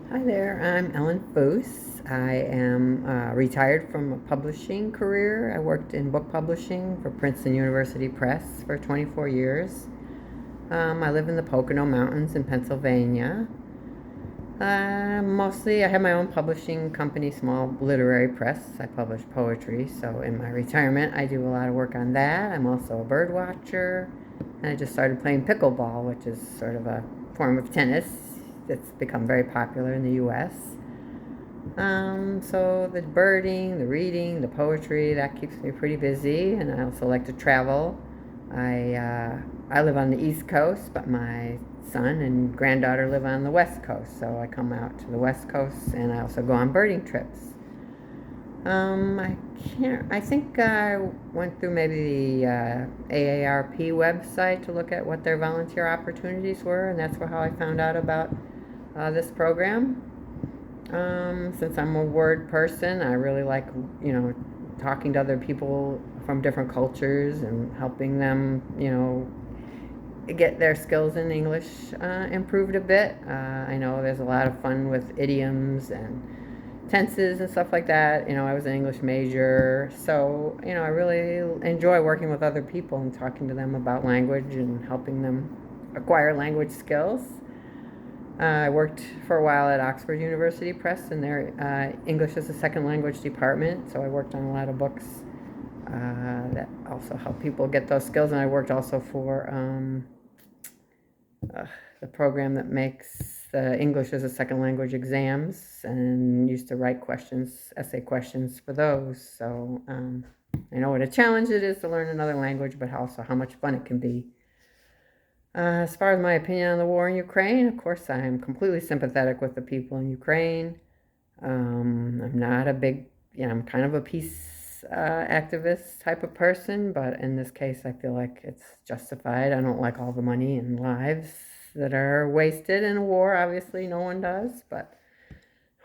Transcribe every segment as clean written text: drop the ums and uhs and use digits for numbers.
Hi there, I'm Ellen Foose. I am retired from a publishing career. I worked in book publishing for Princeton University Press for 24 years. I live in the Pocono Mountains in Pennsylvania. Mostly, I have my own publishing company, small literary press. I publish poetry, so in my retirement, I do a lot of work on that. I'm also a bird watcher, and I just started playing pickleball, which is sort of a form of tennis that's become very popular in the U.S. So the birding, the reading, the poetry, that keeps me pretty busy, and I also like to travel. I live on the East Coast, but my son and granddaughter live on the West Coast, so I come out to the West Coast, and I also go on birding trips. I can't. I think I went through maybe the AARP website to look at what their volunteer opportunities were, and that's how I found out about this program. Since I'm a word person, I really like, talking to other people from different cultures and helping them, get their skills in English improved a bit. I know there's a lot of fun with idioms and tenses and stuff like that. I was an English major, so, I really enjoy working with other people and talking to them about language and helping them acquire language skills. I worked for a while at Oxford University Press in their English as a second language department, so I worked on a lot of books that also help people get those skills. And I worked also for uh, the program that makes the English as a second language exams, and used to write questions, essay questions for those. So I know what a challenge it is to learn another language, but also how much fun it can be. As far as my opinion on the war in Ukraine, of course, I am completely sympathetic with the people in Ukraine. I'm not a big, I'm kind of a peace activist type of person, but in this case, I feel like it's justified. I don't like all the money and lives that are wasted in a war. Obviously, no one does, but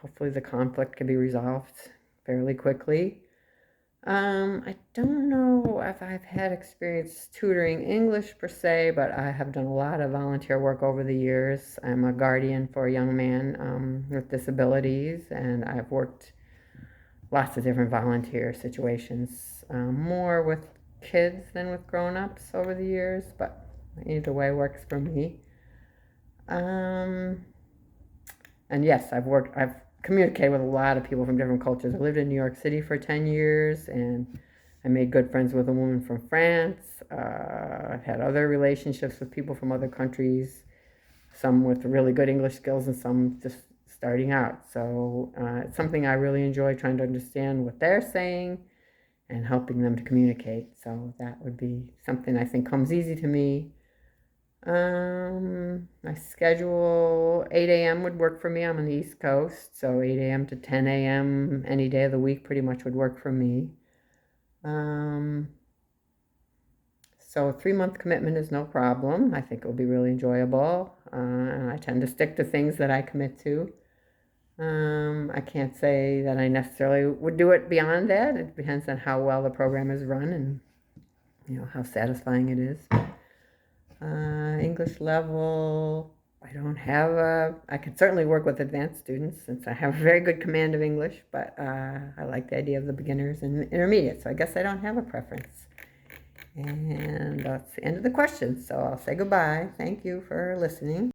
hopefully the conflict can be resolved fairly quickly. I don't know if I've had experience tutoring English per se, but I have done a lot of volunteer work over the years. I'm a guardian for a young man with disabilities, and I've worked lots of different volunteer situations, more with kids than with grown-ups over the years, but either way works for me. Um, and yes, I've communicated with a lot of people from different cultures. I lived in New York City for 10 years, and I made good friends with a woman from France. I've had other relationships with people from other countries, some with really good English skills and some just starting out. So it's something I really enjoy, trying to understand what they're saying and helping them to communicate. So that would be something I think comes easy to me. My schedule, 8 a.m. would work for me. I'm on the East Coast, so 8 a.m. to 10 a.m. any day of the week pretty much would work for me. Um, so a 3 month commitment is no problem. I think it will be really enjoyable. And I tend to stick to things that I commit to. I can't say that I necessarily would do it beyond that. It depends on how well the program is run and how satisfying it is. English level, I don't have a, I could certainly work with advanced students since I have a very good command of English, but I like the idea of the beginners and intermediate, so I guess I don't have a preference. And that's the end of the question, so I'll say goodbye. Thank you for listening.